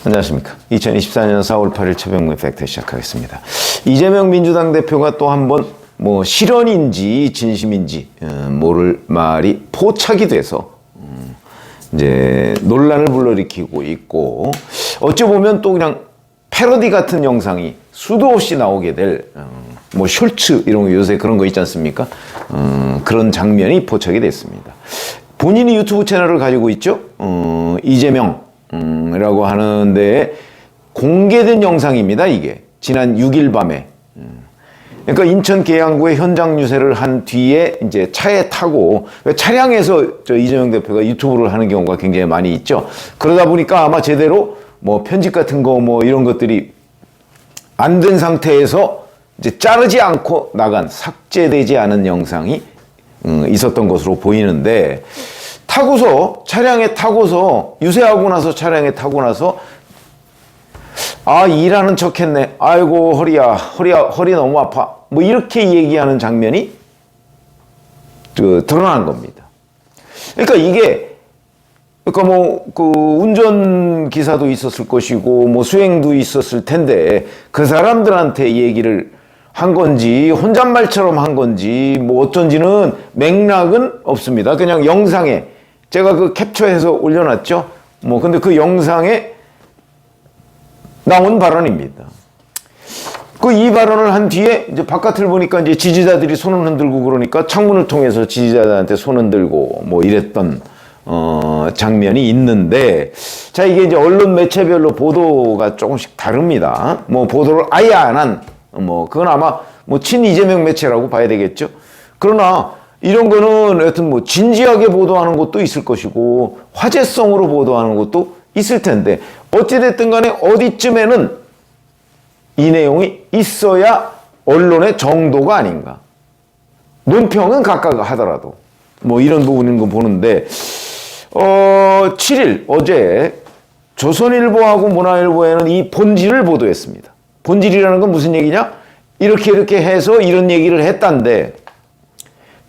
안녕하십니까. 2024년 4월 8일 최병무의 팩트 시작하겠습니다. 이재명 민주당 대표가 또 한 번 실언인지 진심인지 모를 말이 포착이 돼서 이제 논란을 불러일으키고 있고, 어찌 보면 또 그냥 패러디 같은 영상이 수도 없이 나오게 될 숄츠 이런 거 요새 그런 거 있지 않습니까? 그런 장면이 포착이 됐습니다. 본인이 유튜브 채널을 가지고 있죠. 이재명이라고 하는데 공개된 영상입니다. 이게 지난 6일 밤에. 그러니까 인천 계양구에 현장 유세를 한 뒤에 이제 차에 타고, 차량에서 이재명 대표가 유튜브를 하는 경우가 굉장히 많이 있죠. 그러다 보니까 아마 제대로 편집 같은 거 이런 것들이 안 된 상태에서 이제 자르지 않고 나간, 삭제되지 않은 영상이 있었던 것으로 보이는데, 차량에 타고서 유세하고 나서 차량에 타고 나서 일하는 척 했네. 아이고 허리야, 허리 너무 아파. 이렇게 얘기하는 장면이 드러난 겁니다. 그러니까 이게, 운전기사도 있었을 것이고, 수행도 있었을 텐데, 그 사람들한테 얘기를 한 건지, 혼잣말처럼 한 건지, 어쩐지는 맥락은 없습니다. 그냥 영상에, 제가 캡처해서 올려놨죠? 근데 그 영상에 나온 발언입니다. 이 발언을 한 뒤에 이제 바깥을 보니까 이제 지지자들이 손을 흔들고 그러니까 창문을 통해서 지지자들한테 손 흔들고 이랬던 장면이 있는데, 자, 이게 이제 언론 매체별로 보도가 조금씩 다릅니다. 보도를 아예 안 한, 그건 아마 친 이재명 매체라고 봐야 되겠죠. 그러나 이런 거는 여튼 진지하게 보도하는 것도 있을 것이고 화제성으로 보도하는 것도 있을 텐데, 어찌됐든 간에 어디쯤에는 이 내용이 있어야 언론의 정도가 아닌가. 논평은 각각 하더라도 이런 부분인 거 보는데, 7일 어제 조선일보하고 문화일보에는 이 본질을 보도했습니다. 본질이라는 건 무슨 얘기냐? 이렇게 해서 이런 얘기를 했단데,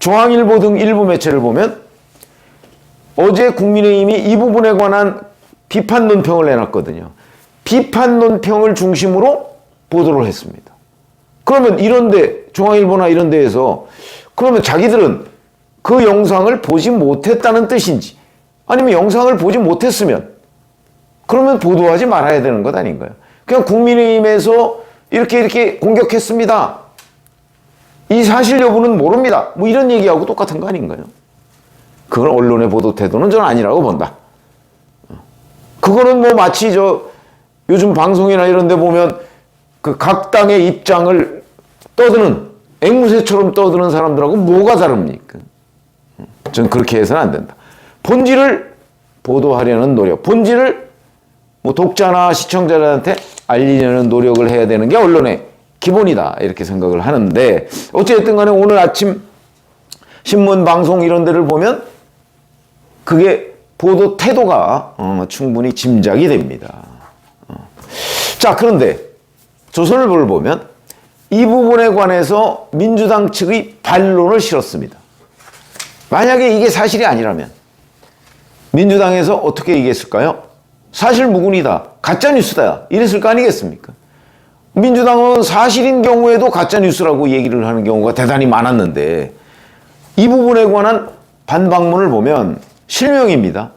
중앙일보 등 일부 매체를 보면 어제 국민의힘이 이 부분에 관한 비판 논평을 내놨거든요. 비판 논평을 중심으로 보도를 했습니다. 그러면 이런데, 중앙일보나 이런 데에서 그러면 자기들은 그 영상을 보지 못했다는 뜻인지, 아니면 영상을 보지 못했으면 그러면 보도하지 말아야 되는 것 아닌가요? 그냥 국민의힘에서 이렇게 공격했습니다, 이 사실 여부는 모릅니다, 이런 얘기하고 똑같은 거 아닌가요? 그건 언론의 보도 태도는 저는 아니라고 본다. 그거는 마치 요즘 방송이나 이런 데 보면 각 당의 입장을 떠드는, 앵무새처럼 떠드는 사람들하고 뭐가 다릅니까? 저는 그렇게 해서는 안 된다. 본질을 보도하려는 노력, 본질을 독자나 시청자들한테 알리려는 노력을 해야 되는 게 언론의 기본이다, 이렇게 생각을 하는데, 어쨌든 간에 오늘 아침 신문, 방송 이런 데를 보면 그게 보도 태도가 충분히 짐작이 됩니다. 자, 그런데 조선일보를 보면 이 부분에 관해서 민주당 측의 반론을 실었습니다. 만약에 이게 사실이 아니라면 민주당에서 어떻게 얘기했을까요? 사실 무근이다, 가짜뉴스다, 이랬을 거 아니겠습니까? 민주당은 사실인 경우에도 가짜뉴스라고 얘기를 하는 경우가 대단히 많았는데, 이 부분에 관한 반박문을 보면 실명입니다.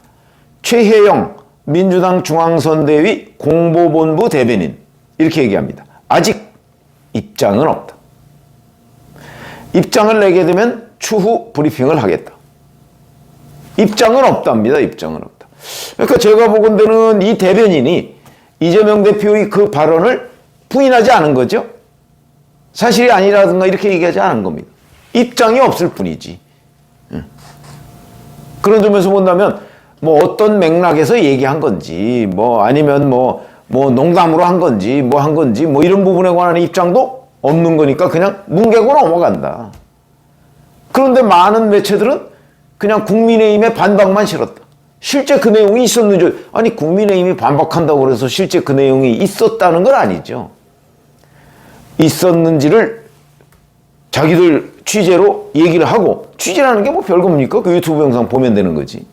최혜영 민주당 중앙선대위 공보본부 대변인, 이렇게 얘기합니다. 아직 입장은 없다. 입장을 내게 되면 추후 브리핑을 하겠다. 입장은 없답니다. 입장은 없다. 그러니까 제가 보건대는 이 대변인이 이재명 대표의 그 발언을 부인하지 않은 거죠. 사실이 아니라든가 이렇게 얘기하지 않은 겁니다. 입장이 없을 뿐이지. 그런 점에서 본다면 어떤 맥락에서 얘기한 건지, 아니면 농담으로 한 건지, 이런 부분에 관한 입장도 없는 거니까 그냥 뭉개고 넘어간다. 그런데 많은 매체들은 그냥 국민의힘의 반박만 실었다. 실제 그 내용이 있었는지, 아니 국민의힘이 반박한다고 해서 실제 그 내용이 있었다는 건 아니죠. 있었는지를 자기들 취재로 얘기를 하고, 취재라는 게 별겁니까? 그 유튜브 영상 보면 되는 거지.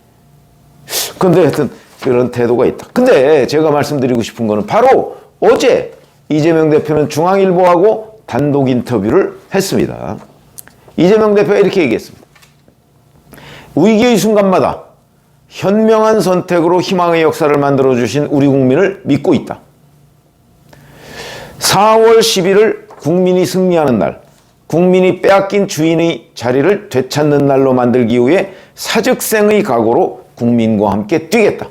근데 하여튼 그런 태도가 있다. 근데 제가 말씀드리고 싶은 거는 바로 어제 이재명 대표는 중앙일보하고 단독 인터뷰를 했습니다. 이재명 대표가 이렇게 얘기했습니다. 위기의 순간마다 현명한 선택으로 희망의 역사를 만들어주신 우리 국민을 믿고 있다. 4월 11일 국민이 승리하는 날, 국민이 빼앗긴 주인의 자리를 되찾는 날로 만들기 위해 사즉생의 각오로 국민과 함께 뛰겠다.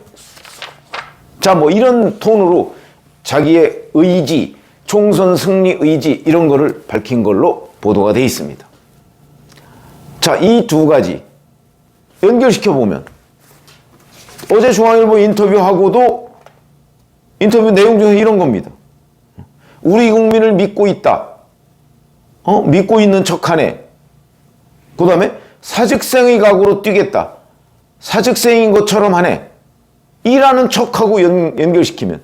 자, 뭐 이런 톤으로 자기의 의지, 총선 승리 의지 이런 거를 밝힌 걸로 보도가 돼 있습니다. 자, 이 두 가지 연결시켜 보면 어제 중앙일보 인터뷰하고도 인터뷰 내용 중에 이런 겁니다. 우리 국민을 믿고 있다. 믿고 있는 척하네. 그 다음에 사즉생의 각오로 뛰겠다. 사즉생인 것처럼 하네. 이라는 척하고 연결시키면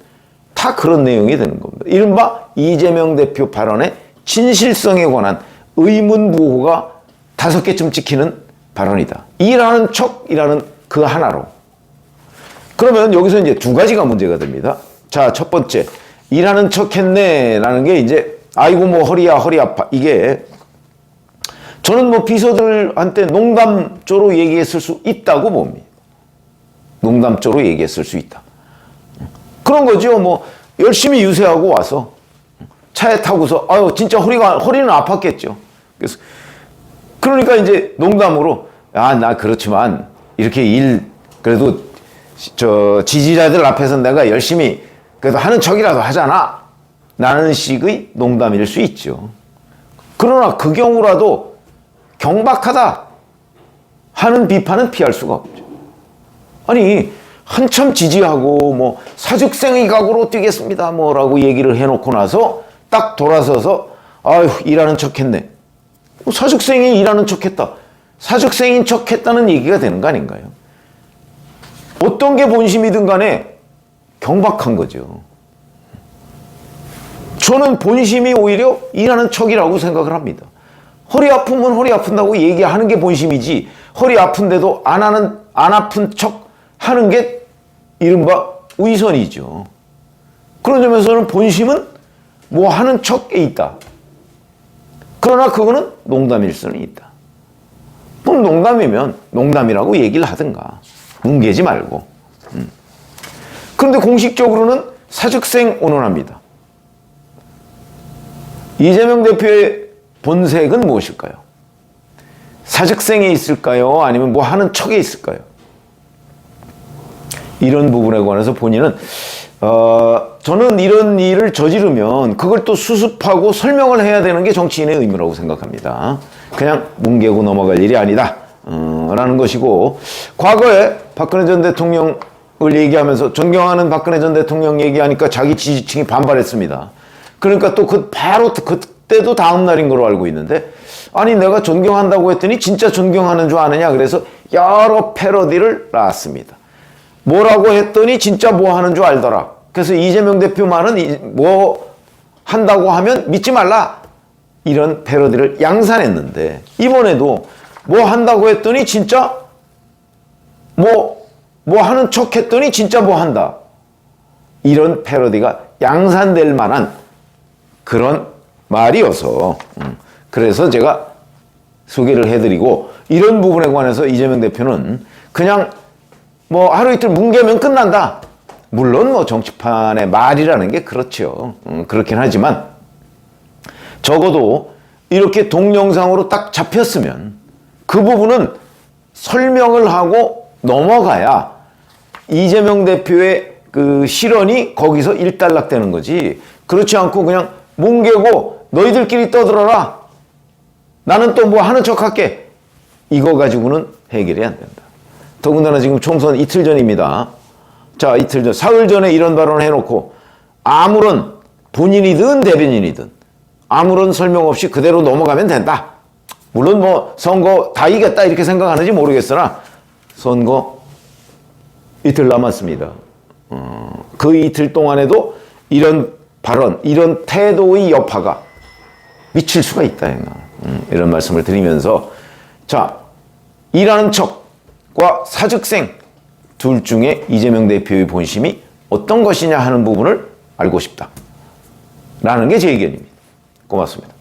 다 그런 내용이 되는 겁니다. 이른바 이재명 대표 발언의 진실성에 관한 의문부호가 5개쯤 찍히는 발언이다. 이라는 척이라는 그 하나로. 그러면 여기서 이제 두 가지가 문제가 됩니다. 자, 첫 번째, 일하는 척 했네 라는 게 이제 아이고 뭐 허리야 허리 아파, 이게 저는 뭐 비서들한테 농담조로 얘기했을 수 있다고 봅니다. 농담조로 얘기했을 수 있다. 그런 거죠. 뭐 열심히 유세하고 와서 차에 타고서 아유 진짜 허리는 아팠겠죠. 그래서 그러니까 이제 농담으로 나 그렇지만 이렇게 그래도 저 지지자들 앞에서 내가 열심히 그래도 하는 척이라도 하잖아 라는 식의 농담일 수 있죠. 그러나 그 경우라도 경박하다 하는 비판은 피할 수가 없죠. 아니 한참 지지하고 뭐 사즉생의 각오로 뛰겠습니다 뭐라고 얘기를 해놓고 나서 딱 돌아서서 아유 일하는 척했네. 사즉생이 일하는 척했다. 사즉생인 척했다는 얘기가 되는 거 아닌가요? 어떤 게 본심이든 간에 경박한 거죠. 저는 본심이 오히려 일하는 척이라고 생각을 합니다. 허리 아프면 허리 아픈다고 얘기하는 게 본심이지 허리 아픈데도 안 아픈 척 하는 게 이른바 위선이죠. 그런 점에서는 본심은 뭐 하는 척에 있다. 그러나 그거는 농담일 수는 있다. 그럼 농담이면 농담이라고 얘기를 하든가 뭉개지 말고. 그런데 공식적으로는 사즉생 언론합니다. 이재명 대표의 본색은 무엇일까요? 사즉생에 있을까요? 아니면 뭐 하는 척에 있을까요? 이런 부분에 관해서 본인은 저는 이런 일을 저지르면 그걸 또 수습하고 설명을 해야 되는 게 정치인의 의무라고 생각합니다. 그냥 뭉개고 넘어갈 일이 아니다 라는 것이고, 과거에 박근혜 전 대통령을 얘기하면서 존경하는 박근혜 전 대통령 얘기하니까 자기 지지층이 반발했습니다. 그러니까 또 바로 그때도 다음 날인 걸로 알고 있는데, 아니 내가 존경한다고 했더니 진짜 존경하는 줄 아느냐 그래서 여러 패러디를 놨습니다. 뭐라고 했더니 진짜 뭐 하는 줄 알더라. 그래서 이재명 대표 말은 뭐 한다고 하면 믿지 말라. 이런 패러디를 양산했는데, 이번에도 뭐 한다고 했더니 진짜 뭐 하는 척 했더니 진짜 뭐 한다. 이런 패러디가 양산될 만한 그런 말이어서 그래서 제가 소개를 해드리고, 이런 부분에 관해서 이재명 대표는 그냥 뭐 하루 이틀 뭉개면 끝난다. 물론 뭐 정치판의 말이라는 게 그렇죠. 그렇긴 하지만 적어도 이렇게 동영상으로 딱 잡혔으면 그 부분은 설명을 하고 넘어가야 이재명 대표의 그 실언이 거기서 일단락되는 거지. 그렇지 않고 그냥 뭉개고 너희들끼리 떠들어라. 나는 또 뭐 하는 척 할게. 이거 가지고는 해결이 안 된다. 더군다나 지금 총선 이틀 전입니다. 자, 이틀 전, 사흘 전에 이런 발언을 해놓고 아무런 본인이든 대변인이든 아무런 설명 없이 그대로 넘어가면 된다. 물론 뭐 선거 다 이겼다 이렇게 생각하는지 모르겠으나 선거 이틀 남았습니다. 그 이틀 동안에도 이런 발언, 이런 태도의 여파가 미칠 수가 있다. 이런 말씀을 드리면서, 자, 일하는 척과 사즉생 둘 중에 이재명 대표의 본심이 어떤 것이냐 하는 부분을 알고 싶다. 라는 게 제 의견입니다. 고맙습니다.